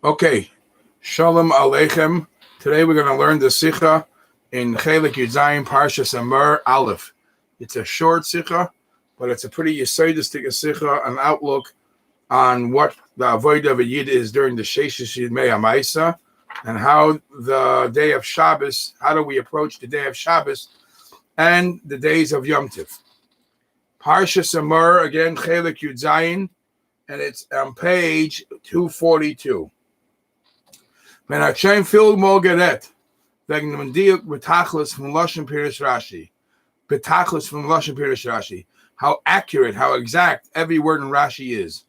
Okay, Shalom Aleichem. Today we're going to learn the Sikha in Chelik Yudzayin Parshas Amor Aleph. It's a short Sikha, but it's a pretty yesodistic Sikha, an outlook on what the Avodah of a Yid is during the Sheshes Yimei HaMaisa, and how the day of Shabbos, how do we approach the day of Shabbos and the days of Yom Tiv. Parshas Amor, again, Chelik Yudzayin, and it's on page 242. When Hashem filled Mogeret, wegen dem Diuk betachlis from Lashon Pirush Rashi, betachlis from Lashon Pirush Rashi, how accurate, how exact every word in Rashi is.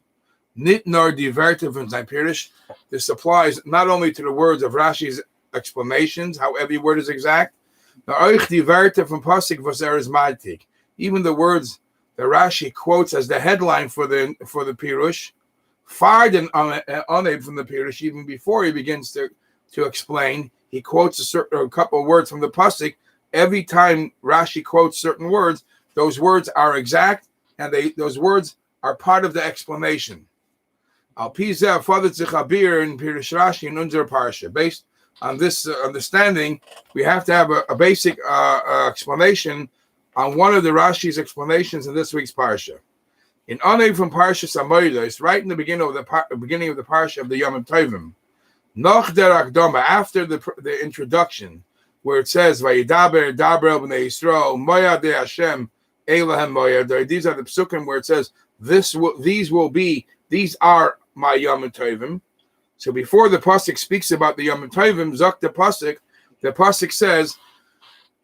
Nit nor diverted from sein Pirush. This applies not only to the words of Rashi's explanations, how every word is exact, but euch diverted from pasuk v'ser is maltik. Even the words that Rashi quotes as the headline for the Pirush, far than unable from the Pirush, even before he begins to explain, he quotes a couple of words from the pasuk. Every time Rashi quotes certain words, those words are exact, and those words are part of the explanation. Al Pizah Father Tzichabir in Pirush Rashi and Unzer Parsha. Based on this understanding, we have to have a basic explanation on one of the Rashi's explanations in this week's Parsha. In Anei from Parsha Samoyda, it's right in the beginning of the Parsha of the Yom Tovim. Noch der Akdama, after the introduction, where it says, Vayidaber Daber b'nei Yisrael Moya de Hashem Elohem Moya. These are the psukim where it says, these are my Yom Tovim. So before the pasuk speaks about the Yom Tovim, Zok the pasuk says,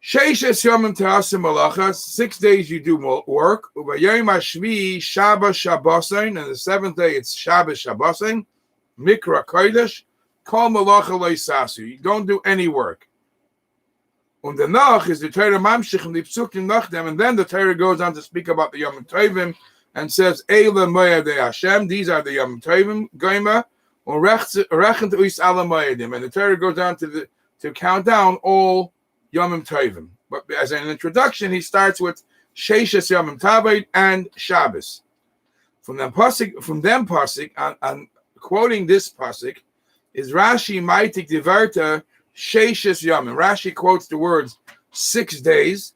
Sheishes Yomim Te'asim Malachas, 6 days you do work. Ubayayim Hashvi Shabbos Shabbosin, and the seventh day it's Shabbos Shabbosin. Mikra Kodesh, Kol Malacha Lo Yisasu. You don't do any work. And the Nach is the Torah Mamshich and the Psukim Nachdem, and then the Torah goes on to speak about the Yom Tovim and says, Eila Moya de Hashem, these are the Yom Tovim, Goima, or Rechent Uis Ala Moyadim, and the Torah goes on to count down all Yomim Tovim. But as an introduction, he starts with Sheishes Yomim Taved and Shabbos. From them pasuk, on quoting this pasuk, is Rashi Maitik Diverta Sheishes Yomim. Rashi quotes the words 6 days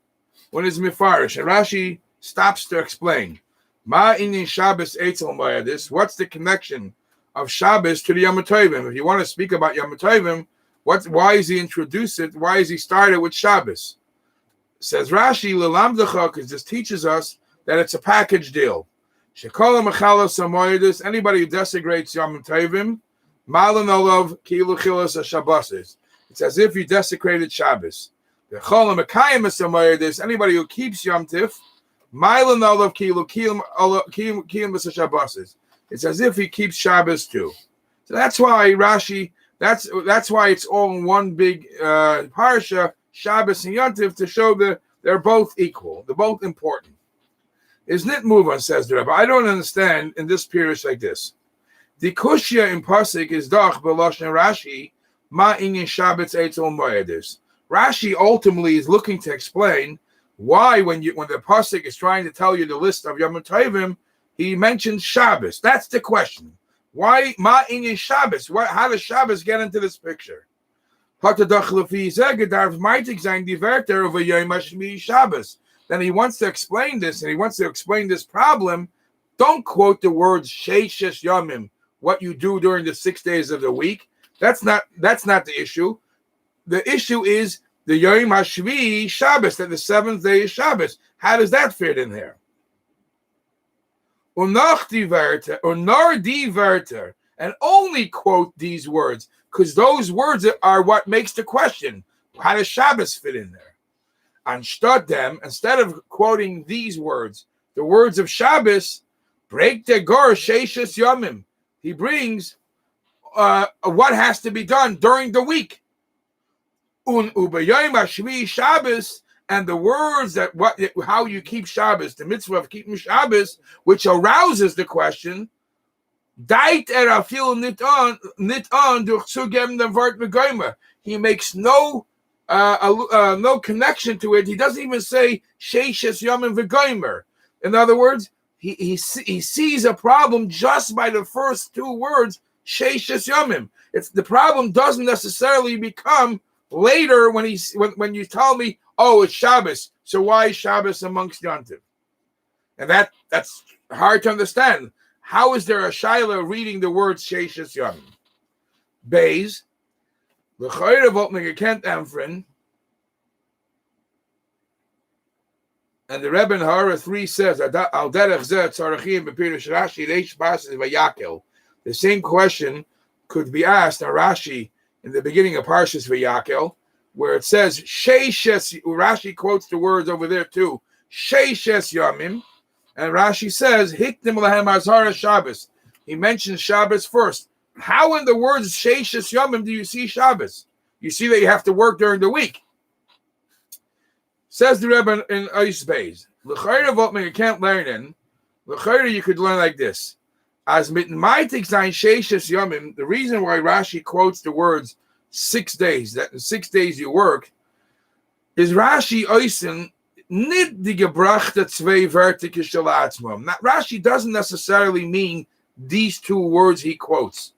when it's Mifarish, and Rashi stops to explain. Ma inin Shabbos Eitzel Moyadis. What's the connection of Shabbos to the Yom Tovim? If you want to speak about Yom Tovim, why is he introduced it? Why is he started with Shabbos? Says Rashi, L'lamdecha, because this teaches us that it's a package deal. Shekol mechalos hamoyedus, anybody who desecrates Yom Tovim, malan olav kilu chilos haShabbosis. It's as if you desecrated Shabbos. Shekol mekayim hamoyedus, anybody who keeps Yom Tiv, malan olav kilu kiyum haShabbosis. It's as if he keeps Shabbos too. So that's why Rashi. That's why it's all in one big parsha, Shabbos and Yom Tiv, to show that they're both equal, they're both important. Isn't it move on, says the Rebbe? I don't understand in this period like this. The kushya in pasuk is doch b'lashon Rashi ma inyan Shabbos eitzel moedus. Rashi ultimately is looking to explain why when the pasuk is trying to tell you the list of Yom Tovim, he mentions Shabbos. That's the question. Why ma inyan Shabbos? How does Shabbos get into this picture? Then he wants to explain this, and he wants to explain this problem. Don't quote the words Sheishes Yomim, what you do during the 6 days of the week. That's not the issue. The issue is the Yom HaShvi Shabbos, that the seventh day is Shabbos. How does that fit in there? Or nor diverter, and only quote these words, because those words are what makes the question. How does Shabbos fit in there? Instead of quoting these words, the words of Shabbos, break the gor sheishes yomim. He brings what has to be done during the week. Ubayayim hashvi Shabbos. And the words that how you keep Shabbos, the mitzvah of keeping Shabbos, which arouses the question, he makes no connection to it. He doesn't even say Sheishes Yomim v'Goymer. In other words, he sees a problem just by the first two words Sheishes Yomim. It's the problem doesn't necessarily become later when you tell me, oh, it's Shabbos. So why is Shabbos amongst Yontiv? And that's hard to understand. How is there a Shaila reading the words Sheishes Yomim? Beis, l'chayre volt me gekent emfren, and the Rebbe in Hara 3 says, Al derech zeh tzarachim b'pirush Rashi reish basis vayakel. The same question could be asked on Rashi in the beginning of Parshas Vayakel, where it says Sheishes. Rashi quotes the words over there too, Sheishes Yomim, and Rashi says Hiktim lahem azhara Shabbos. He mentions Shabbos first. How in the words Sheishes Yomim do you see Shabbos? You see that you have to work during the week. Says the Rebbe in Ois Beis, L'chayre vot me you can't learn in. L'chayre you could learn like this. As mit meitig sein Sheishes Yomim, the reason why Rashi quotes the words 6 days, that in 6 days you work, is Rashi oisen nit die gebrachte zwei Vertike shalatzmum. Rashi doesn't necessarily mean these 2 words he quotes.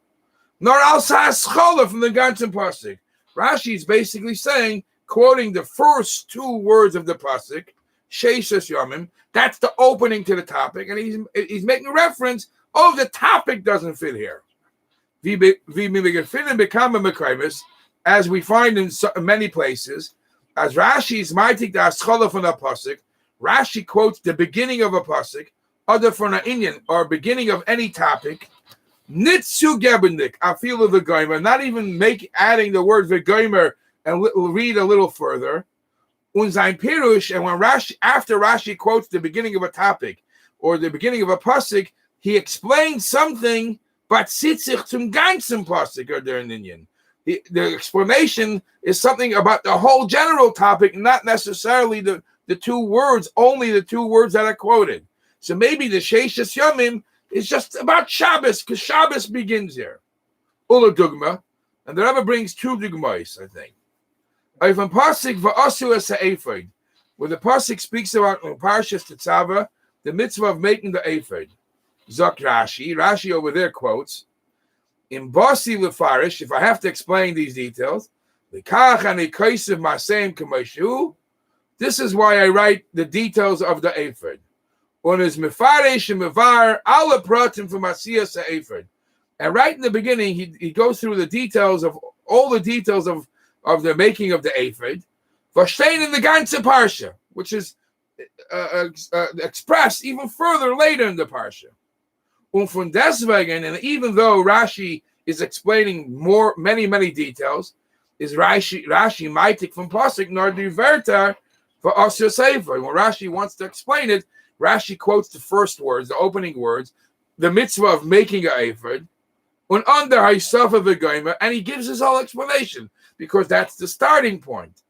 Nor also scholar from the ganzen pasuk. Rashi is basically saying, quoting the first 2 words of the pasuk, Sheishes Yomim. That's the opening to the topic, and he's making a reference. Oh, the topic doesn't fit here. As we find in many places, as Rashi's maitik da scholar from the pasuk, Rashi quotes the beginning of a pasuk, other from an Indian or beginning of any topic. Nitzu gebendik, I feel of the goimer, not even adding the word v'goimer and read a little further. Unzain pirush, and when after Rashi quotes the beginning of a topic or the beginning of a pasuk, he explains something, but sitzich zum ganzen pasuk or der in Indian. The explanation is something about the whole general topic, not necessarily the 2 words, only the 2 words that are quoted. So maybe the Sheishes Yomim is just about Shabbos, because Shabbos begins here. Ula dugma, and the Rebbe brings 2 dugmais, I think. Oifan pasuk va'asu es ha'ephod, where the pasuk speaks about in Parshas Tetzaveh, the mitzvah of making the ephod. Zok Rashi over there quotes, in Basi Lefarish, if I have to explain these details, this is why I write the details of the ephod. And right in the beginning, he goes through the details of all the details of the making of the ephod, in the ganze parsha, which is expressed even further later in the parsha. And even though Rashi is explaining many details, is Rashi maitik from pasuk nor diverter for us Yosefah. When Rashi wants to explain it, Rashi quotes the first words, the opening words, the mitzvah of making an ephod, and under Haisafa v'goyma, and he gives his whole explanation because that's the starting point.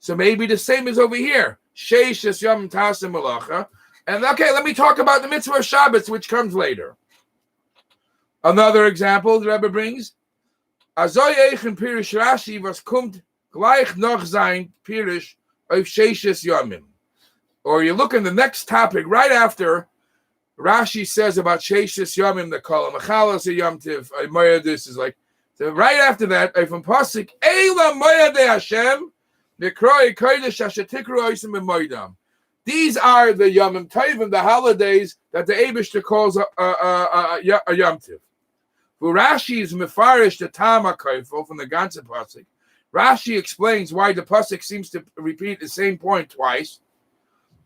So maybe the same is over here. Sheishes Yom Tasim Malacha. And okay, let me talk about the mitzvah of Shabbos, which comes later. Another example the Rebbe brings: Azoy Eichem Pirush Rashi was kommt gleich noch sein Pirush of Sheishes Yomim. Or you look in the next topic right after Rashi says about Sheishes Yomim, the Kol Mechalos Yom Tiv Moyadus is like. So right after that, from pasuk Eila Moyadei Hashem Nekroi Kodesh Asher Tikru Oisim B'Moydam. These are the Yom Tovim, the holidays that the Eibishter calls a Yom Tiv. Rashi is mefarish the Tama Kaifel from the ganze pasuk. Rashi explains why the pasuk seems to repeat the same point twice.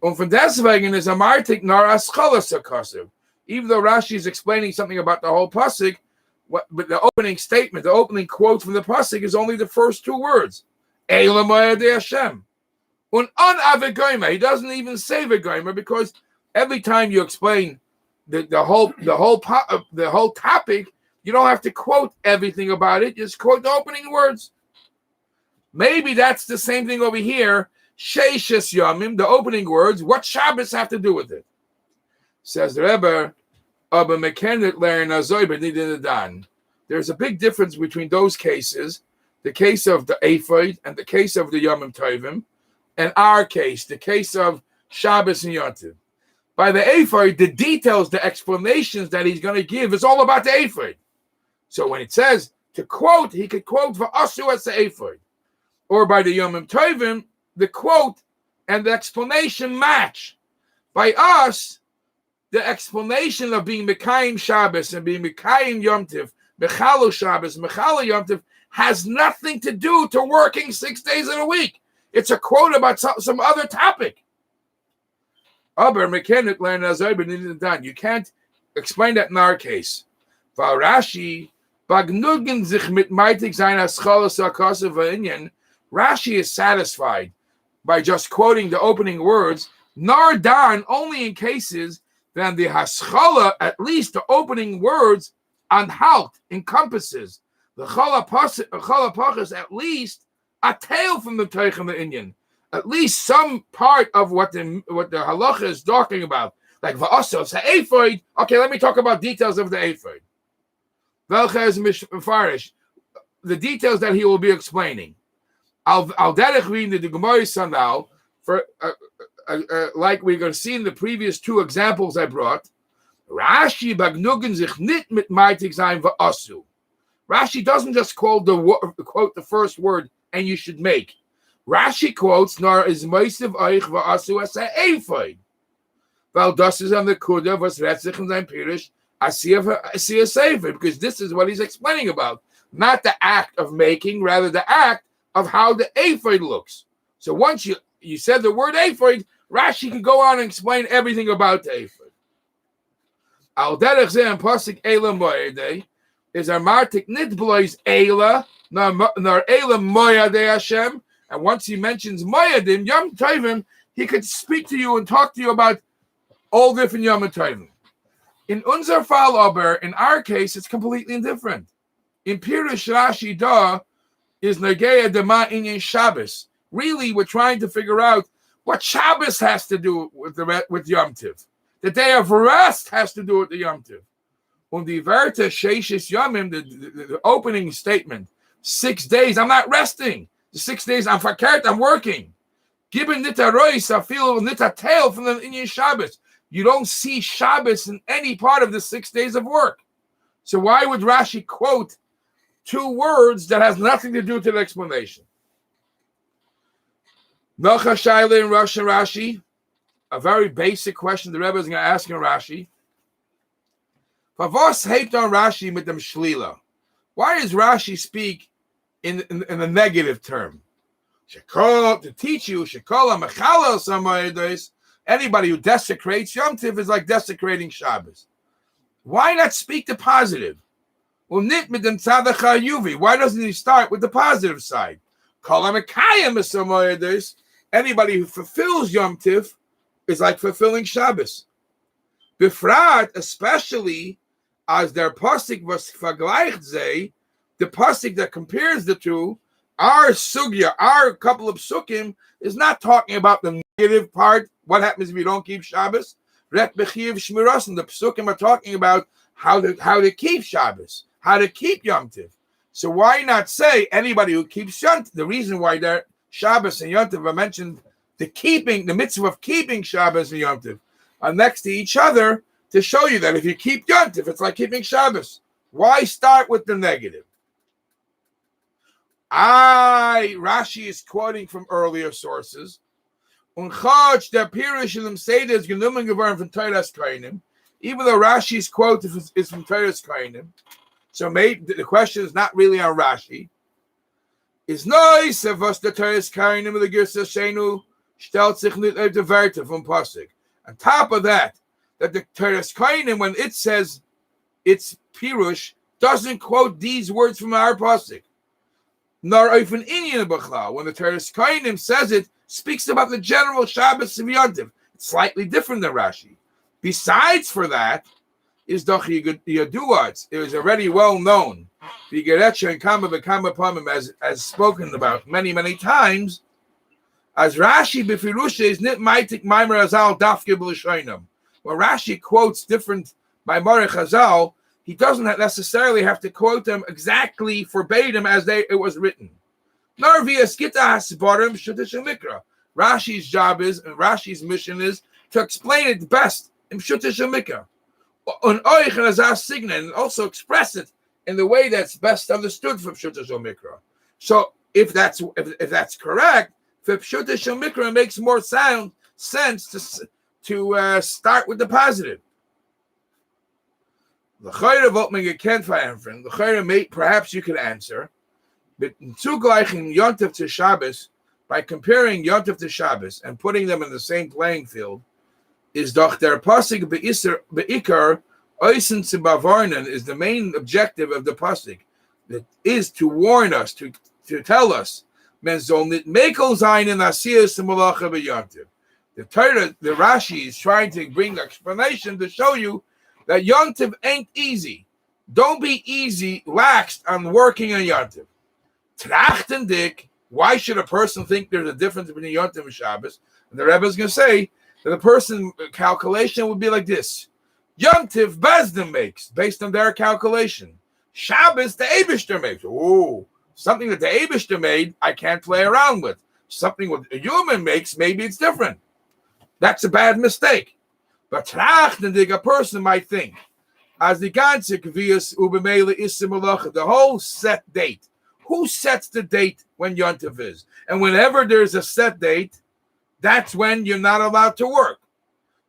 And from deswegen is amartik nar aschalas akasev. Even though Rashi is explaining something about the whole pasuk, but the opening statement, the opening quote from the pasuk is only the first 2 words. Eila Moyadei Hashem. Un avegoyma, he doesn't even say vegoyma because every time you explain the whole topic, you don't have to quote everything about it. Just quote the opening words. Maybe that's the same thing over here. Sheishes Yomim, the opening words. What Shabbos have to do with it? Says the Rebbe, there's a big difference between those cases, the case of the ephod and the case of the Yom Tovim, and our case, the case of Shabbos and Yontiv. By the ephod, the details, the explanations that he's going to give is all about the ephod. So when it says to quote, he could quote va'asu as ephod, or by the Yomim Tovim, the quote and the explanation match. By us, the explanation of being Mekayim Shabbos and being Mekayim Yom Tiv, Mechalo Shabbos, Mechalo Yom Tiv, has nothing to do to working 6 days in a week. It's a quote about some other topic. You can't explain that in our case. Rashi is satisfied by just quoting the opening words, nar dan, only in cases then the haschala, at least the opening words, anhalt, encompasses the chala pachas, at least a tale from the teich and the Indian, at least some part of what the halacha is talking about, like va'asos ha'ephod. Okay, let me talk about details of the ephod. Velcha is mifarish, the details that he will be explaining. Al derech reading the Gemara Sandal for. Like we're going to see in the previous two examples I brought, Rashi bagnugen sich nit mit meitig sein va'asu. Rashi doesn't just quote the first word and you should make. Rashi quotes nor is meisav eich va'asu as ha'ephod. Val das is on the kuda was retzich in sein pirish asiya sefer, because this is what he's explaining about, not the act of making, rather the act of how the ephod looks. So once you said the word ephod, Rashi can go on and explain everything about the ephod. Al derech zeh and pasuk Eila Moyadei is our martik nit blois Eila nor Eila Moyadei Hashem. And once he mentions Moyadim, Yom Tovim, he could speak to you and talk to you about all different Yom Tovim. In unser Fall aber, in our case, it's completely different. In Pirush Rashi da is Nageya Dema Inyan Shabbos. Really, we're trying to figure out what Shabbos has to do with Yom Tiv. The day of rest has to do with the Yom Tiv. On the Verta Sheishis Yomim, the opening statement, 6 days, I'm not resting. The 6 days, I'm fakert, I'm working. Given nita rois, I feel nita tail from the Inyan Shabbos. You don't see Shabbos in any part of the 6 days of work. So why would Rashi quote two words that has nothing to do with the explanation? Nocha Shaila in Rosh and Rashi, a very basic question the Rebbe is going to ask in Rashi. Favos hate on Rashi with them shlila. Why does Rashi speak in a negative term? Shekol, to teach you, Shekol Mechalel Samaydos, anybody who desecrates Yom Tiv is like desecrating Shabbos. Why not speak the positive? Well, nit mit dem tzadach hayuvi. Why doesn't he start with the positive side? Kol HaMekayim Samaydos. Anybody who fulfills Yom Tiv is like fulfilling Shabbos. Bifrat, especially as their pasuk was vergleicht zei, the pasuk that compares the two, our sugya, our couple of psukim, is not talking about the negative part. What happens if you don't keep Shabbos? Ret b'chiv shmiras, and the psukim are talking about how to keep Shabbos, how to keep Yom Tiv. So why not say anybody who keeps Yom Tiv? The reason why they're Shabbos and Yom Tiv are mentioned, the mitzvah of keeping Shabbos and Yom Tiv are next to each other to show you that if you keep Yom Tiv, it's like keeping Shabbos. Why start with the negative? Rashi is quoting from earlier sources. Even though Rashi's quote is from Torah's Kainim, so maybe the question is not really on Rashi. Is nice of us the Torah's Kainim the Girsa Shenu stellt sich nit auf der Werte vom Pasuk. On top of that the Torah's Kainim, when it says its Pirush, doesn't quote these words from our Pasuk. Nor auf an Inyan B'chlal. When the Torah's Kainim says it, speaks about the general Shabbos of Yom Tiv. It's slightly different than Rashi. Besides for that, is doch Yaduat. It was already well known. As spoken about many times, as Rashi b'firusha is nit maitik maimer Chazal dafke b'lishoinam. When Rashi quotes different maimer Chazal, he doesn't necessarily have to quote them exactly verbatim as it was written. Nor via skita hasbarim shutish mikra. Rashi's job is, and Rashi's mission is, to explain it best in shutish mikra. On oich and azar signa, and also express it in the way that's best understood for Pshuta Shel Mikra. So if that's correct, for Pshuta Shel Mikra, it makes more sense to start with the positive. The Chayra Votman can't find the Chayra, perhaps you could answer, but zugleichen Yontif to Shabbos, by comparing Yontif to Shabbos and putting them in the same playing field, is doch der Pasuk beikar oisen zu bavarnen, is the main objective of the Pasuk, that is to warn us, to tell us, men soll nit mekel sein in asiyas malacha b'Yontif. The Torah, the Rashi is trying to bring explanation to show you that Yontif ain't easy. Don't be easy, laxed on working on Yontif. Trachtendik, why should a person think there's a difference between Yontif and Shabbos? And the Rebbe is going to say that the person calculation would be like this. Yontif, Bezdin makes, based on their calculation. Shabbos, the Eibishter makes. Oh, something that the Eibishter made, I can't play around with. Something what a human makes, maybe it's different. That's a bad mistake. But a person might think, as the ganze kvias ubemele isim malacha, the whole set date. Who sets the date when Yontif is? And whenever there's a set date, that's when you're not allowed to work.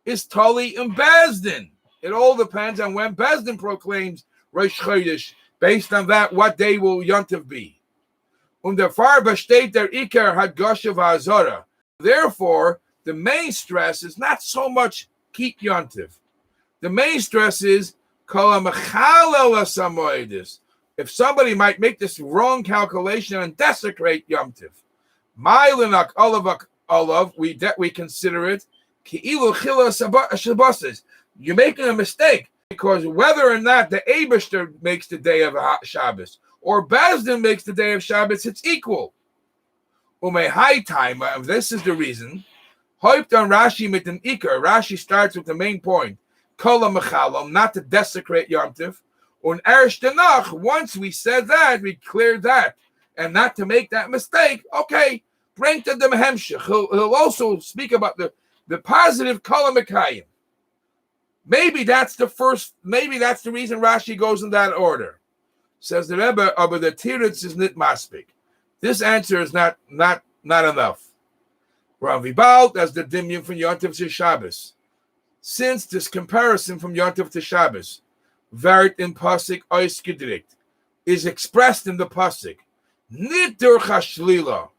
It's Tali and Bezdin. It all depends on when Bezdin proclaims Rosh Chodesh. Based on that, what day will Yontif be? Der Farbe steht der Iker Hadgasha v'Azara. Therefore, the main stress is not so much keep Yontif. The main stress is if somebody might make this wrong calculation and desecrate Yontif. Mylinak olav, we consider it ki'ilu chila shabbos. You're making a mistake because whether or not the Eibishter makes the day of Shabbos or Bezdin makes the day of Shabbos, it's equal. Ume high time. This is the reason. Hoiped on Rashi mit an Iker. Rashi starts with the main point. Kola mechalam, not to desecrate Yontif. Un erish denach. Once we said that, we cleared that, and not to make that mistake. Okay, bring to the mehemshich. He'll also speak about the positive kola mekayim. Maybe that's the reason Rashi goes in that order. Says the Rebbe, but the tiritz is nit maspik. This answer is not enough. Rav Vibalt as the dimyon from Yontif to Shabbos. Since this comparison from Yontif to Shabbos, Vert in Pasuk Ois Gedrikt, is expressed in the Pasuk, nit dur chashlila.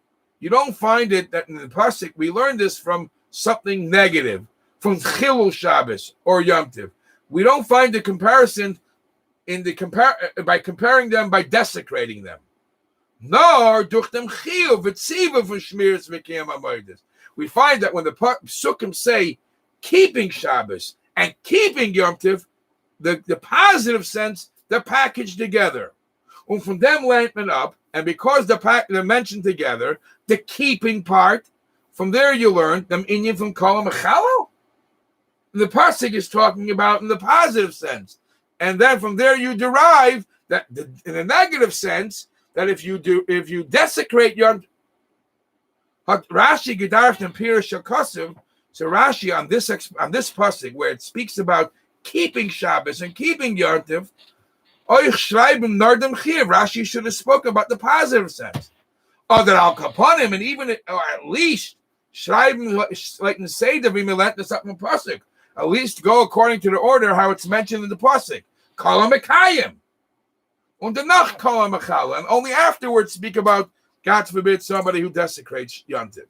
You don't find it that in the Pasuk, we learn this from something negative, from Chilul Shabbos or Yontif. We don't find the comparison by comparing them, by desecrating them. Nor durch dem chiyuv v'tziva for shmiras v'kiyam hamoedes. We find that when the psukim say keeping Shabbos and keeping Yontif, the positive sense, they're packaged together. And from them lengthen up, and because they're mentioned together, the keeping part, from there you learn them inyan from kolam mechalo. The pasuk is talking about in the positive sense, and then from there you derive that in a negative sense that if you desecrate your Rashi gedarft and Pirush Shakasim, so Rashi on this pasuk where it speaks about keeping Shabbos and keeping Yontif, Rashi should have spoken about the positive sense. Or that al kaponim, and even or at least schreiben like in say the v'milet the pasuk. At least go according to the order how it's mentioned in the pasuk. Kolam mekayim, und danach kolam mechala, and only afterwards speak about, God forbid, somebody who desecrates Yontif.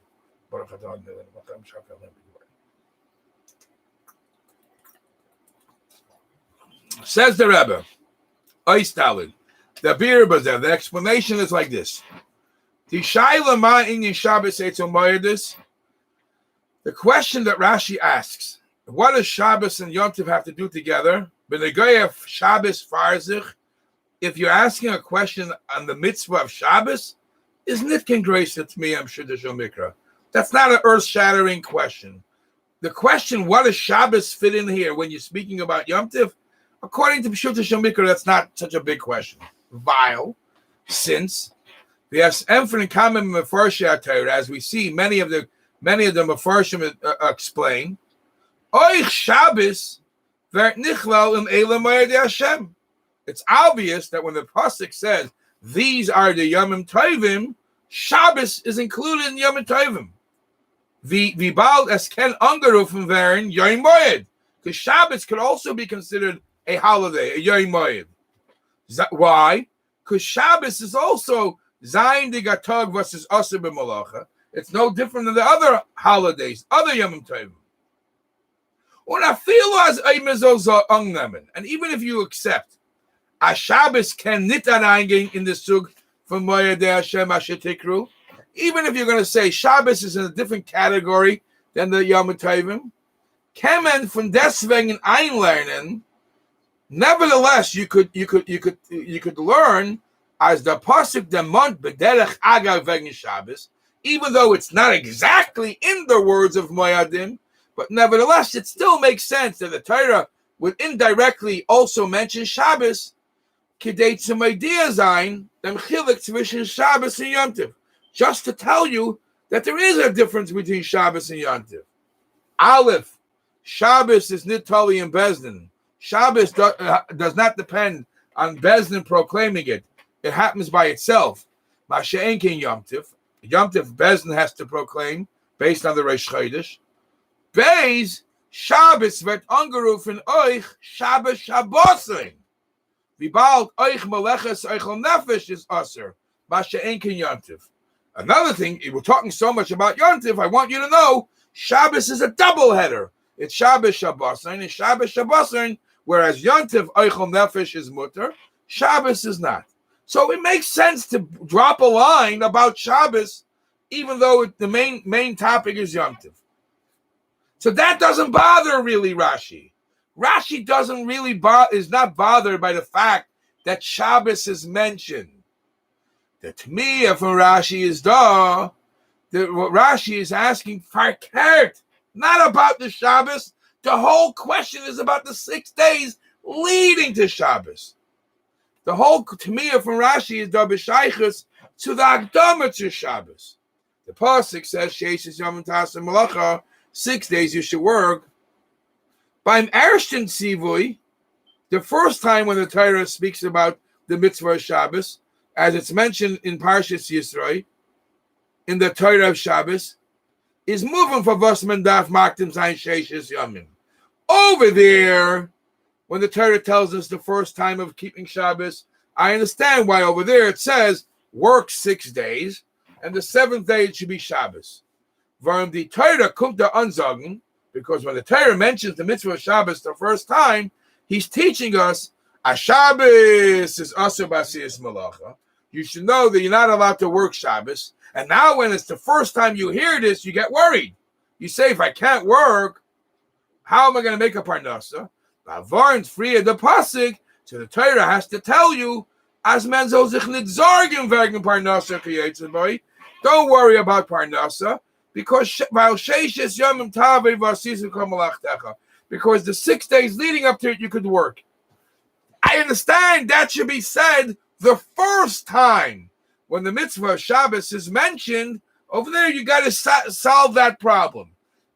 Says the Rebbe, Oistalid, the beer bazaar. The explanation is like this: the question that Rashi asks, what does Shabbos and Yontif have to do together? Shabbos farzich. If you're asking a question on the mitzvah of Shabbos, is nitkin grace to me? I'm sure there's no mikra. That's not an earth-shattering question. The question, what does Shabbos fit in here when you're speaking about Yontif? According to Pshuta Shel Mikra, that's not such a big question. Vile, since yes, Emfrin Kamim Mefarshei Torah, as we see, many of the Mefarshim explain, Oich Shabbos vert nichlal im Eila Moed Hashem. it's obvious that when the pasuk says these are the Yomim Tovim, Shabbos is included in Yomim Tovim. The bald esken angerufen werden Yom Moed, because Shabbos could also be considered a holiday, a Yom Moed. Why? Because Shabbos is also Zayin de Gatog versus Aser b'Malacha. It's no different than the other holidays, other Yomim Tovim. And even if you accept a Shabbos can nit areingehen in the sug from Moed Hashem Asher Tikru, even if you're going to say Shabbos is in a different category than the Yom Tovim, kemen von deswegen einlernen. Nevertheless, you could learn as the pasuk demont b'derech agav wegen Shabbos, even though it's not exactly in the words of Moedim, but nevertheless, it still makes sense that the Torah would indirectly also mention Shabbos, kidei zum idea sein dem chilek zwischen Shabbos and Yom Tov, just to tell you that there is a difference between Shabbos and Yom Tov. Aleph, Shabbos is nitali and Bezdin. Shabbos does not depend on Bezdin proclaiming it. It happens by itself. Masha'en kin Yom Tov. Yom Tov, Bezdin has to proclaim based on the Reish Chodesh. Beis, Shabbos wird angerufen euch Shabbos Shabbosin. Vibald euch meleches euch nefesh is aser. Masha'en kin Yom Tov. Another thing, we're talking so much about Yom Tov, I want you to know Shabbos is a double header. It's Shabbos Shabbosin and Shabbos Shabbosin, whereas Yom Tov Eichel Nefesh is mutter, Shabbos is not. So it makes sense to drop a line about Shabbos, even though the main topic is Yom Tov. So that doesn't bother really Rashi. Rashi doesn't really is not bothered by the fact that Shabbos is mentioned. The Tmiyah from Rashi is what Rashi is asking farkert, not about the Shabbos. The whole question is about the 6 days leading to Shabbos. The whole Tmiyah from Rashi is b'shaychus to the Akdama to Shabbos. The pasuk says Sheishes Yom Tasem Malacha, 6 days you should work. Beim ersten Tzivui, the first time when the Torah speaks about the mitzvah of Shabbos, as it's mentioned in Parshas Yisro, in the Torah of Shabbos, is moving for Vosman Daf Maktim Zayin Sheishes Yomim. Over there, when the Torah tells us the first time of keeping Shabbos, I understand why over there it says work 6 days, and the 7th day it should be Shabbos. Varum the Torah kommt der Ansagen, because when the Torah mentions the mitzvah of Shabbos the first time, he's teaching us a Shabbos is aser b'asiyas malacha. You should know that you're not allowed to work Shabbos. And now when it's the first time you hear this, you get worried. You say, if I can't work, how am I going to make a parnasa? Varn's free of the pasuk, so the Torah has to tell you, as men soll sich nicht sorgen wegen parnasa kreated boy. Don't worry about parnasa, because because the 6 days leading up to it, you could work. I understand that should be said the first time when the mitzvah of Shabbos is mentioned. Over there, you got to solve that problem.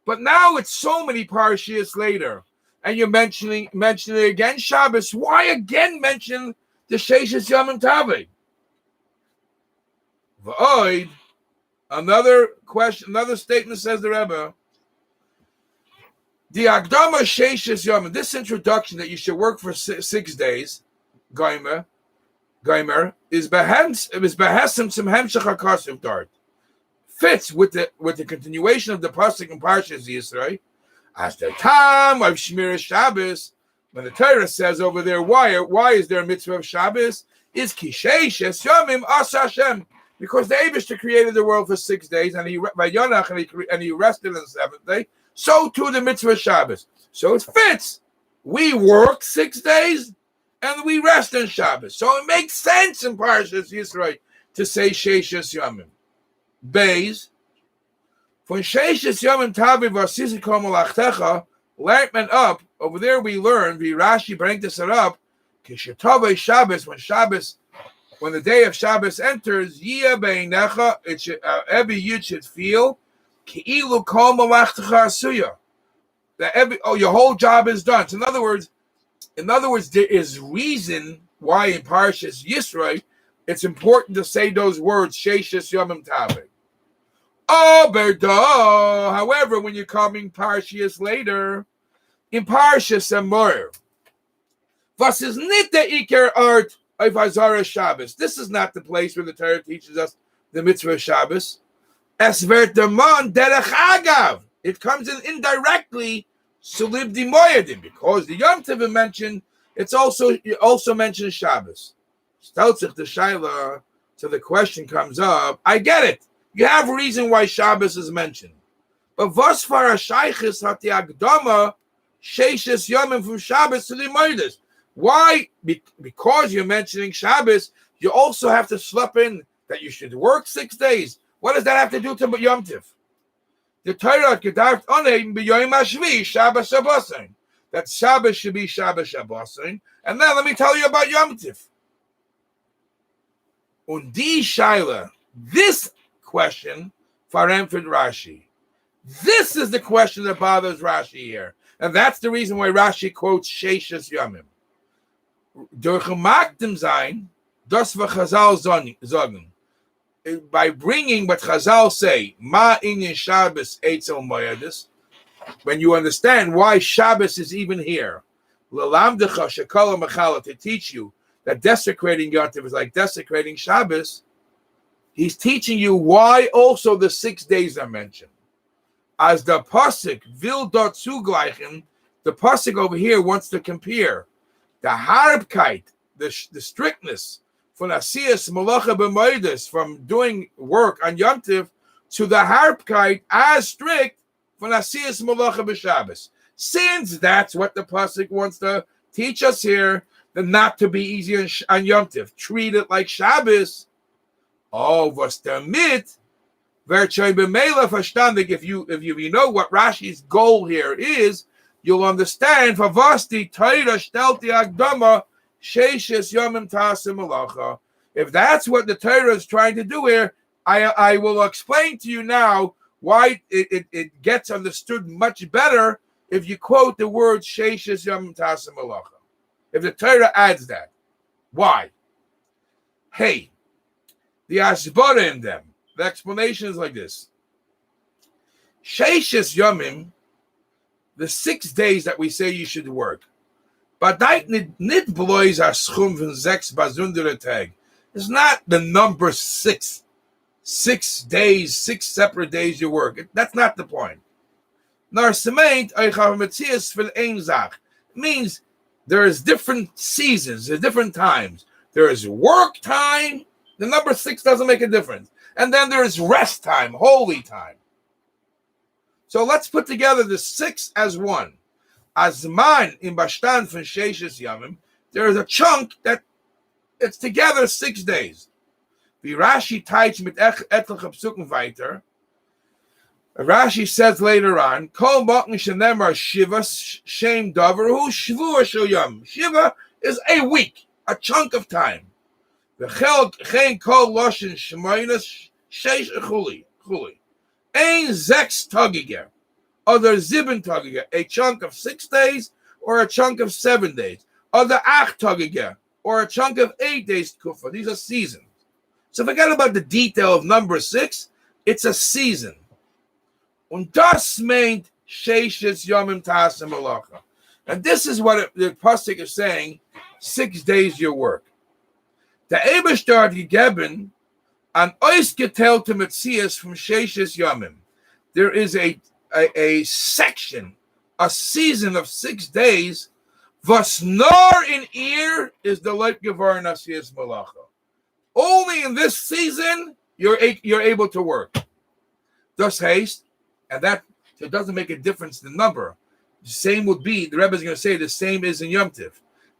But now it's so many parashiyos later, and you're mentioning it again, Shabbos. Why again mention the Sheishes Yomim Tavei? V'oid, another question, another statement says the Rebbe. The Akdama Sheishes Yomim, this introduction that you should work for 6 days, Goimer, is behesem some hemshach hakasiv dart. Fits with the continuation of the pasuk in Parshas Yisro, as the time of Shmir Shabbos, when the Torah says over there, why is there a mitzvah of Shabbos? Is Kisheishes Yomim Asa Hashem, because the Eibishter created the world for 6 days, and he rested on the 7th day. So too the mitzvah of Shabbos. So it fits. We work 6 days, and we rest on Shabbos. So it makes sense in Parshas Yisro to say Sheishes Yomim. Beis, von Sheishes Yomim Tavi Vasisikom Malachtecha, lernt man up. Over there we learn, Rashi brings this up, Kishetove Shabbos, when the day of Shabbos enters, Yia Beinecha, it should, every yid should feel, Ki'ilu Kol Malachtecha Asuya, that your whole job is done. So in other words, there is reason why in Parshas Yisro it's important to say those words, Sheishes Yomim Taveh. However, when you're coming Parshas later, in Parshas Emor, was is nit the Iker Art of Hazara Shabbos. This is not the place where the Torah teaches us the mitzvah of Shabbos. Es wird der Mann derech Agav. It comes in indirectly, Sulib di Moedim, because the Yom Tov mentioned, it also mentions Shabbos. Stelzich the Shaila, so the question comes up, I get it. You have a reason why Shabbos is mentioned. But was for a Sheiches hat the Agdama Sheishes Yomim from Shabbos to the Moedes. Why? Because you're mentioning Shabbos, you also have to slip in that you should work 6 days. What does that have to do to Yom Tov? The Torah gedacht oneim b'yoyim hashvi Shabbos Shabbosin. That Shabbos should be Shabbos Shabbosin. And then let me tell you about Yom Tov. Und die Shaila, this question, Faremfid Rashi. This is the question that bothers Rashi here. And that's the reason why Rashi quotes Sheishes Yomim. Durch Magdim sein, das wir Chazal sagen. By bringing what Chazal say, Ma inyan Shabbos eitzel moyadis, when you understand why Shabbos is even here, L'lamdecha shekol ha'mechala, to teach you that desecrating Yom Tov is like desecrating Shabbos, he's teaching you why also the 6 days are mentioned. As the pasuk will dort zugleichen, the pasuk over here wants to compare the harbkeit, the strictness from asiyas malacha b'moedes, from doing work on Yom Tov, to the harbkeit as strict from asiyas malacha b'Shabbos. Since that's what the pasuk wants to teach us here, then not to be easy on Yom Tov, treat it like Shabbos. Oh, was damit. If you know what Rashi's goal here is, you'll understand. If that's what the Torah is trying to do here, I will explain to you now why it gets understood much better if you quote the word Sheishes Yom Tasim Malacha. If the Torah adds that. Why? Hey, the Asbara in them. The explanation is like this. Sheishes Yomim, the 6 days that we say you should work. But nit blois a schum von 6 besondere Tag. It's not the number 6. 6 days, 6 separate days you work. That's not the point. Nor semeint euch auf Metzias von ein Zach. It means there is different seasons, there's different times. There is work time. The number 6 doesn't make a difference. And then there is rest time, holy time. So let's put together the 6 as one. Azman in Bashtan from Sheishes Yamim, there is a chunk that it's together 6 days. Wie Rashi teits mit etliche Psuken weiter. Rashi says later on, Kol Mokken Shenemar Shiva Shem Davar Hu Shvua Shel Yom. Shiva is a week, a chunk of time. V'chein kol loshen shmoynes sheish chuli. Ein 6 tagiger. Other zibin tagiger, a chunk of 6 days or a chunk of 7 days. Other 8 tagiger, or a chunk of 8 days kufa. These are seasons. So forget about the detail of number 6. It's a season. Und das meint sheishes yomim ta'asem malacha. And this is what the pasuk is saying: 6 days your work. The Eibishter hat gegeben an ausgeteilte Metzias from Sheishes Yomim. There is a section, a season of 6 days. Was nor in ear is the light gevarin asiyas malacha. Only in this season you're able to work. Thus haste, and that so it doesn't make a difference the number. The same would be the Rebbe is going to say the same is in Yom Tov.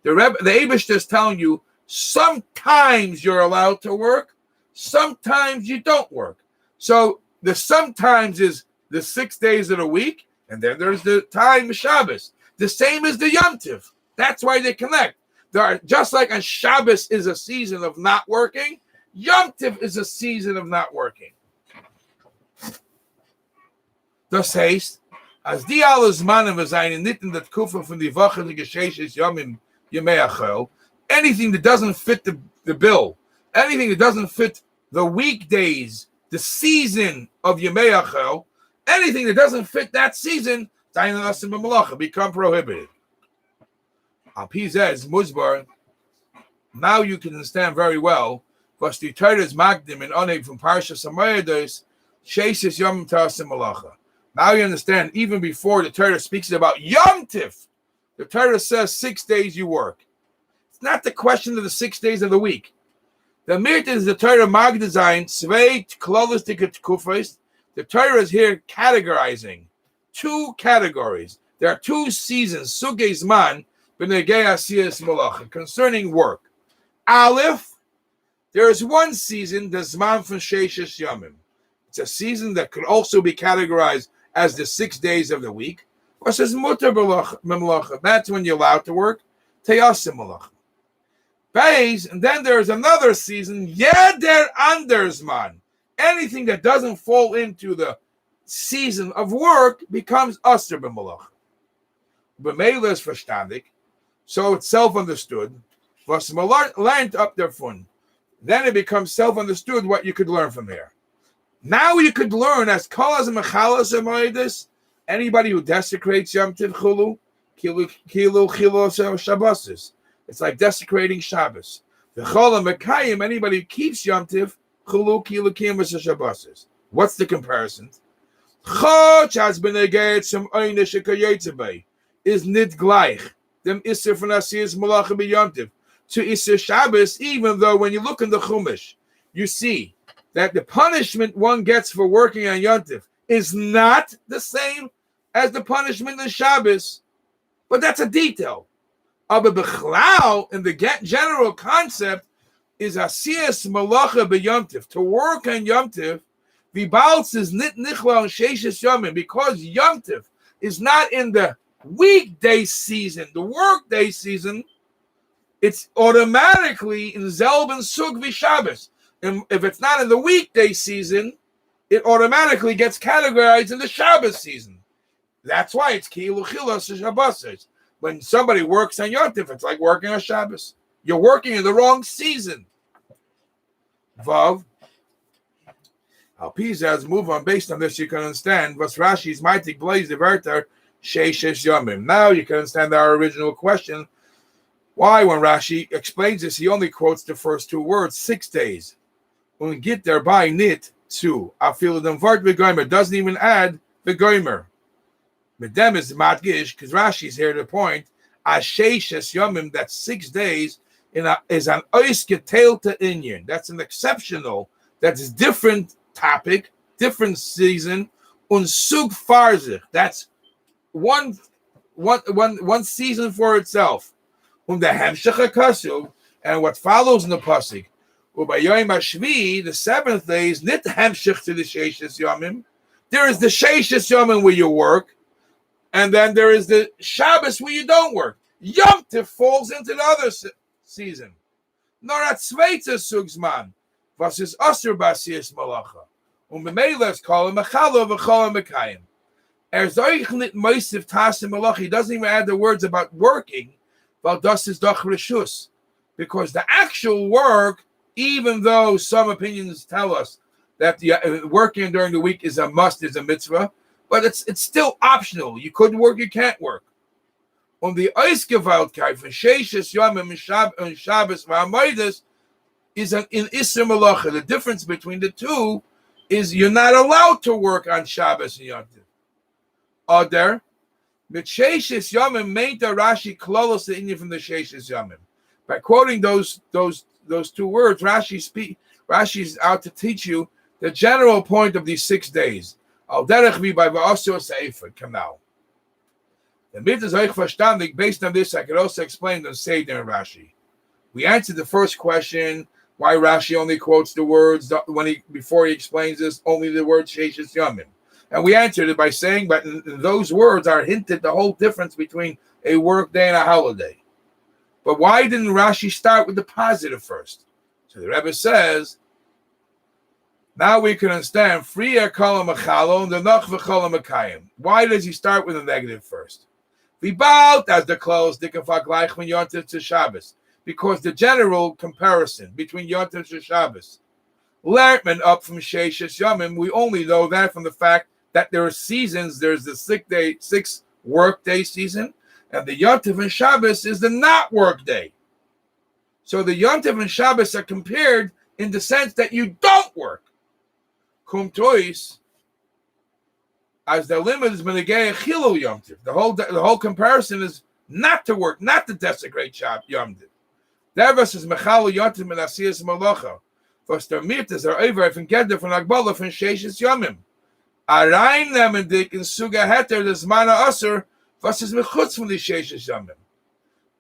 The Eibishter is telling you. Sometimes you're allowed to work, sometimes you don't work. So the sometimes is the 6 days of the week, and then there's the time of Shabbos. The same as the Yom Tov. That's why they connect. There are, just like on Shabbos is a season of not working, Yom Tov is a season of not working. Das heißt, als die alle Zmanen wir sein, nicht in der Kufa von die Woche, die Geschichte ist Yomim Yemei Achel, anything that doesn't fit the bill, anything that doesn't fit the weekdays, the season of Yemei Achel, anything that doesn't fit that season, become prohibited. Al Pizez Muzbar. Now you can understand very well. Was the Torah's Magdim and Oneg from Parsha Samayadis, Sheishis Yom Tasim Malacha. Now you understand, even before the Torah speaks about Yom Tif, the Torah says 6 days you work. It's not the question of the 6 days of the week. The Mirt is the Torah Mag design, Sveit, Klolistik, Kufais. The Torah is here categorizing 2 categories. There are 2 seasons, Sugei Zman, B'negei Asiyas Malacha, concerning work. Aleph, there is 1 season, the Zman from Sheishes Yomim. It's a season that could also be categorized as the 6 days of the week. Or says Mutar Malacha. That's when you're allowed to work. Teyasim Malacha. Beis, and then there's another season, Yeder Andersman. Anything that doesn't fall into the season of work becomes Aser B'Malacha. B'Meila is verstandig, so it's self-understood. Was learned up davon. Then it becomes self-understood what you could learn from there. Now you could learn as Kolas and Mechalas Amoidis, anybody who desecrates Yom Tiv Chulu, Kilu Shabbosis. It's like desecrating Shabbos. The Chol Mekayim, anybody who keeps Yom Tiv Chulu, Kilu Shabbosis. What's the comparison? Chach has been against some Einish Kayetzebei is nit gleich. Them Isser from Asiyas Malacha B'Yom Tiv to Isser Shabbos, even though when you look in the Chumash, you see that the punishment one gets for working on Yom Tiv is not the same as the punishment in Shabbos, but that's a detail. Aber B'chlau, in the general concept, is Asiyas Malacha B'Yom Tiv, to work on Yom Tiv. V'balz is nit nichla on Sheishes Yomim, because Yom Tiv is not in the weekday season, the workday season. It's automatically in Zelben Sug V'Shabbos. And if it's not in the weekday season, it automatically gets categorized in the Shabbos season. That's why it's Kilu Chilos Shabbos. When somebody works on Yom Tif, it's like working on Shabbos. You're working in the wrong season. Vav. Alpizaz move on based on this. You can understand what's Rashi's mighty blaze the verter Sheishes Yomim. Now you can understand our original question. Why, when Rashi explains this, he only quotes the first 2 words, 6 days. When we get there by nit to, I feel them vart v'goymer, doesn't even add v'goymer. Medem is madgish, because Rashi's here to point, Asheishes Yomim, that's 6 days, is an oiske tail to Inyan. That's an exceptional, that's a different topic, different season, unsug farzich. That's one season for itself. The Hemshech HaKasuv, and what follows in the pasuk, Ubayom HaShvi, the 7th day is nit Hemshech to the Sheishes Yomim. There is the Sheishes Yomim where you work, and then there is the Shabbos where you don't work. Yom Tif falls into the other season. Nor at Sveitza Sugsman, was is Asur Basiyas Malacha. B'Meila call him Mechalo v'Chol Mekayim. Erzoich nit Moisiv Tasim Malacha. He doesn't even add the words about working. Well, das is doch reshus, because the actual work, even though some opinions tell us that the working during the week is a must, is a mitzvah, but it's still optional. You could work, you can't work. On the Eisgewaltkeit for Sheishes Yomim and Shabbos v'Amoides is in Isser Malacha. The difference between the two is you're not allowed to work on Shabbos and Yom Tov. Are there? Mit Sheishes Yomim made the Rashi klolos the Indian from the Sheishes Yomim. By quoting those 2 words, Rashi's out to teach you the general point of these 6 days. Al derech vi by va'asur seifert. Come now. The mit is euch verstandig. Based on this, I could also explain the Seder and Rashi. We answered the first question, why Rashi only quotes the words before he explains this, only the word Sheishes Yomim. And we answered it by saying, but those words are hinted the whole difference between a work day and a holiday. But why didn't Rashi start with the positive first? So the Rebbe says, now we can understand, Friya Kala Mechalo and the Noch V'Chola Mekayim. Why does he start with the negative first? V'Baut as the close, Dikafak Leich when Yom Tov to Shabbos. because the general comparison between Yontif and Shabbos, Lertman up from Sheishes Yomim, we only know that from the fact that there are seasons. There's the 6 work day season, and the Yontif and Shabbos is the not work day. So the Yontif and Shabbos are compared in the sense that you don't work. Kum tois, as the limit is menegei chilul Yontif. The whole comparison is not to work, not to desecrate Yontif. Dervas is mechal Yontif and asiyas malacha. Was der Mirtes are over from Gedder von Agbala von Sheishes Yomim. Arain nemendik in Suga Heter des Mana Asur, was is mechutz from the Sheishes Yomim.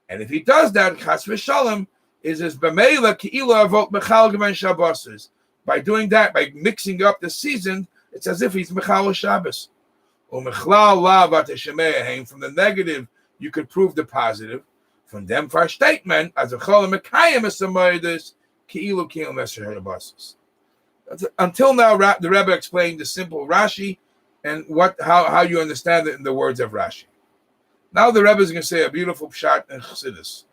And if he does that, Chas v'Shalom, is his B'meila Ki'ila Avot Mechal Gemen Shabbos. By doing that, by mixing up the season, it's as if he's Mechal Shabbos. Umechlal La Vateshemeyahem, from the negative, you could prove the positive. From them for statement, as a Cholam Mekayim Esamoyedis, until now, the Rebbe explained the simple Rashi and how you understand it in the words of Rashi. Now the Rebbe is going to say a beautiful pshat in Chassidus.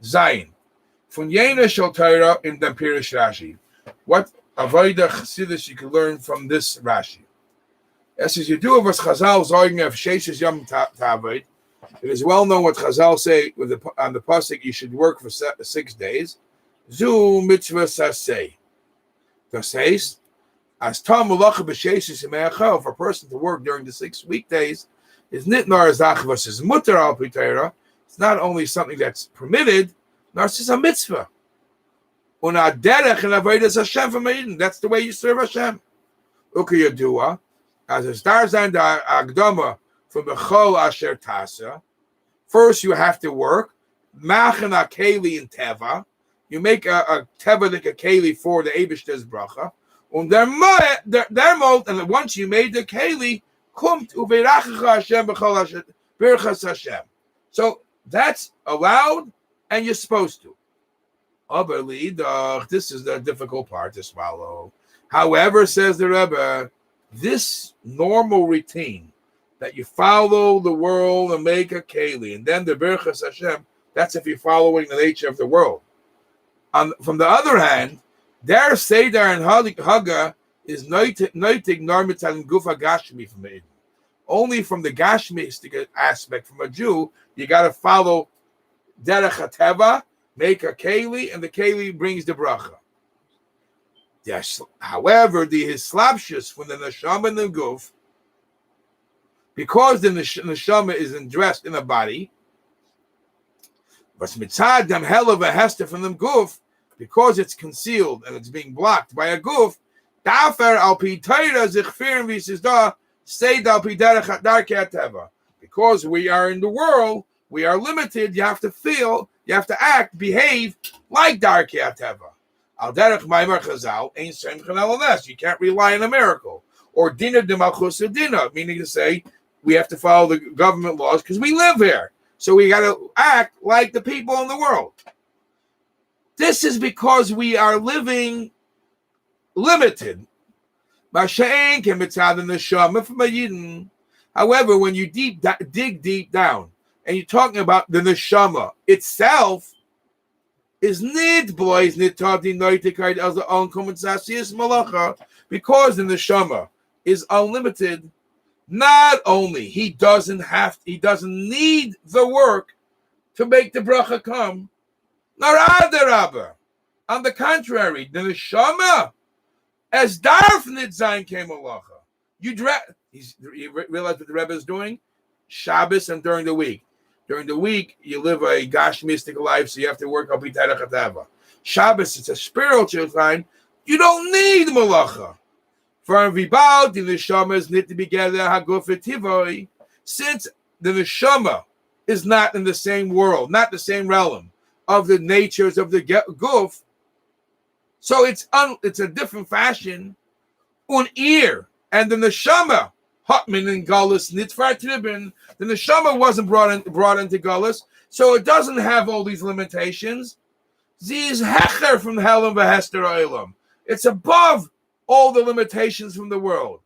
Zayin. From Yena Shel Torah in the Pirish Rashi. What avodah Chassidus you can learn from this Rashi. As you do of us Chazal Zoying of Sheishes Yom Tavod, it is well known what Chazal say on the pasuk you should work for 6 days. Zu mitzvah saseh. Das heißt, as tam malacha b'sheishes imeachah, for a person to work during the 6 weekdays is nit nar zach was is mutter al p'teira. It's not only something that's permitted, nor it's a mitzvah. Una derech and avodas Hashem from Eden. That's the way you serve Hashem. Uke yadua, as a star zayin da agdama from bechol asher tasa. First, you have to work. Machen akeli in teva. You make a tevelik, a keli for the Eibishter's bracha. And once you made the keli, kumt uverachacha Hashem b'chol birchas Hashem. So that's allowed, and you're supposed to. This is the difficult part to swallow. However, says the Rebbe, this normal routine that you follow the world and make a keli, and then the birchas Hashem, that's if you're following the nature of the world. From the other hand, their Seder and Haga is noitig normital and gufa gashmi from it. Only from the gashmistic aspect, from a Jew, you got to follow derech hateva, make a keli, and the keli brings the bracha. Yes. However, the hislapshus from the neshama and the guf, because the neshama is dressed in a body, but mitzad dem helav a hester from them guf, because it's concealed and it's being blocked by a guf, dafer al pi Torah zichfirin v'sizda seid al pi derech darkei hateva. Because we are in the world, we are limited. You have to feel, you have to act, behave like darkei hateva. Al derech ma'amar chazal ein semchen al anes. You can't rely on a miracle or dina de malchus dina, meaning to say we have to follow the government laws because we live here. So we got to act like the people in the world. This is because we are living limited. However, when you dig deep down, and you're talking about the neshama itself, is nid boys nid tadi noitikard as the uncommon sasiyas malacha, because the neshama is unlimited. Not only he doesn't need the work to make the bracha come. Nor adarabah. On the contrary, the neshama as darf nit zayin came malacha. You realize what the Rebbe is doing? Shabbos and during the week. During the week, you live a gashmistic life, so you have to work up b'terech hateva. Shabbos, it's a spiritual time. You don't need malacha. For vibal, the neshama is knit together haguf etivoi. Since the neshama is not in the same world, not the same realm of the natures of the guf, so it's a different fashion. Un ear and the neshama hotman and galus nitfar tribin. The neshama wasn't brought into galus, so it doesn't have all these limitations. Ziz hecher from hell and v'hester olam. It's above all the limitations from the world.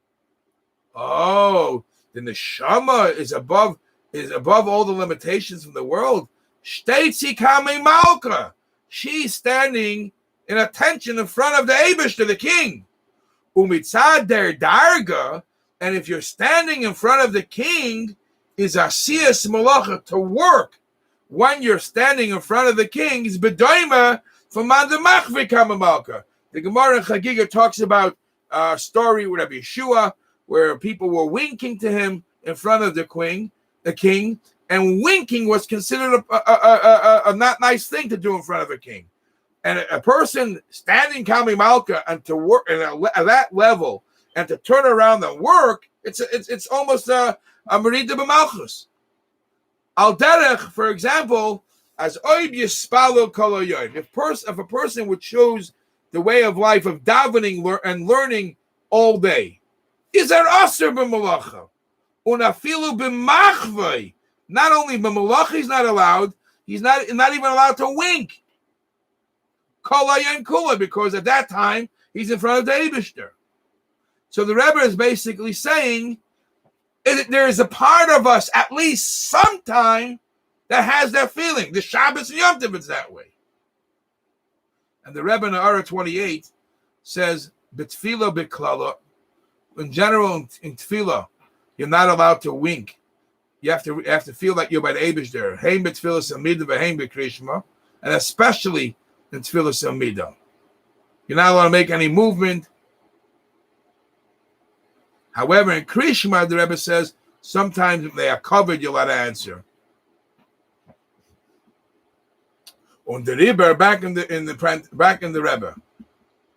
Oh, the neshama is above all the limitations from the world. Shteitzi Kame Malka. She's standing in attention in front of the Eibishter, the king. Umitzad der Darga, and if you're standing in front of the king, is Asiyas Malacha, to work. When you're standing in front of the king, is Bedoima from Mandamachvi Kame Malka. The Gemara in Chagiga talks about a story with Rabbi Yeshua, where people were winking to him in front of the king, and winking was considered a not nice thing to do in front of a king. And a person standing Kami Malka and to work at that level and to turn around and work, it's almost a Merida B'Malchus. Al Derech, for example, as Oib Yispalo Kol Hayoim, if a person would choose the way of life of davening and learning all day, is there Aser B'Malacha? Unafilu B'Machvei. Not only B'Malacha he's not allowed, he's not even allowed to wink. Kol Hayoim Kula, because at that time he's in front of the Eibishter. So the Rebbe is basically saying there is a part of us, at least sometime, that has that feeling. The Shabbos and Yom Tov, it's that way. And the Rebbe in Ara 28 says, B'tfila b'klala, in general, in tefillah, you're not allowed to wink. You have to feel like you're by the Eibishter. Heim b'tfila samida v'heim b'krishma, and especially in tefillah samida. You're not allowed to make any movement. However, in Krishma, the Rebbe says, sometimes if they are covered, you're allowed to answer. On the Rebbe, back in the Rebbe,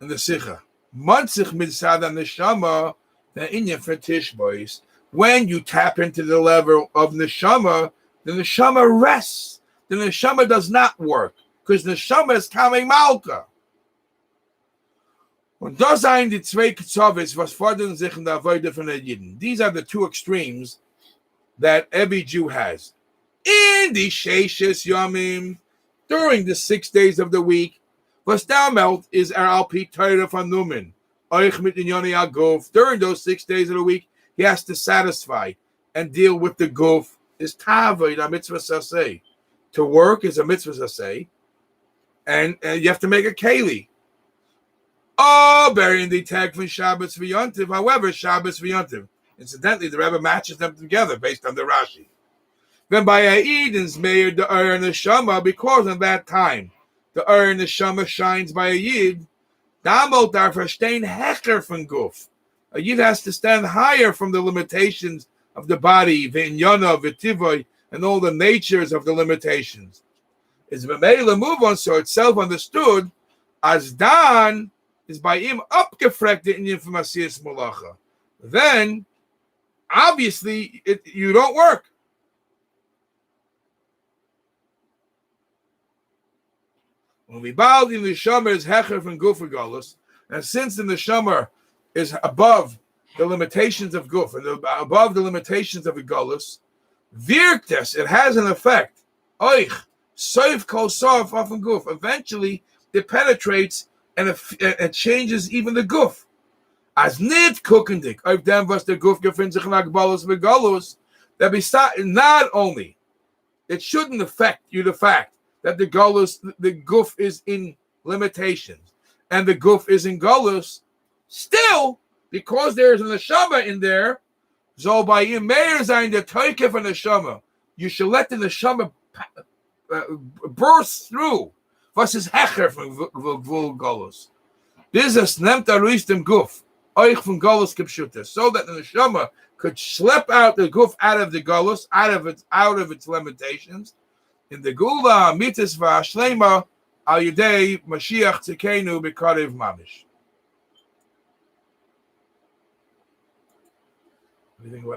in the Sikha, Mantzich mitzad neshama, the Inyan for Tishbois. When you tap into the level of neshama, the neshama rests. The neshama does not work because neshama is Kame Malka. Und da seien die zwei Ketzovis, was fordern sich in der Avoide von der Yidden. These are the two extremes that every Jew has. In the Sheishes Yomim, during the 6 days of the week, was melt is Alpi Torah von Numen. Oich mit Inyoni Aguf. During those 6 days of the week, he has to satisfy and deal with the guf. Is Tavoid a mitzvah saseh. To work is a mitzvah saseh. And you have to make a keli. Oh, burying the tag from Shabbos v'yontiv. However, Shabbos v'yontiv. Incidentally, the Rebbe matches them together based on the Rashi. Then by Eidens meir the Ur Neshama, because in that time the Ur Neshama shines by a Yid. Damot dar verstehen hecher von Guf. A Yid has to stand higher from the limitations of the body, v'inyana, v'tivoy, and all the natures of the limitations. It's B'meila move on, so it's self-understood, as Dan is by him upgefrekt in Yinfamasiyas Malacha. Then, obviously, you don't work. When we bow in the Neshama is hecher from Guf Galus, and since the Neshama is above the limitations of Guf and above the limitations of a Galus, Virktes, it has an effect. Oich, Soif kol sof off and Guf. Eventually, it penetrates and it changes even the Guf. As nit kukendik, Oif dem was the Guf gefindt sich nach Galus with Galus, that beside not only it shouldn't affect you the fact that the Guf is in limitations, and the Guf is in Galus, still, because there is a Neshama in there, so by your mayor saying the Toikef and Neshama, you should let the Neshama burst through. Was is Hecher from Gvul Galus? This is Nemt Aruistem Guf, Oich from Galus Kipshuta, so that the Neshama could slip out the Guf out of the Galus, out of its limitations. In the Gula, Mitzvah Shlema, Al Yudei, Mashiach Tzekenu, Bekarev Mamish. What do you think about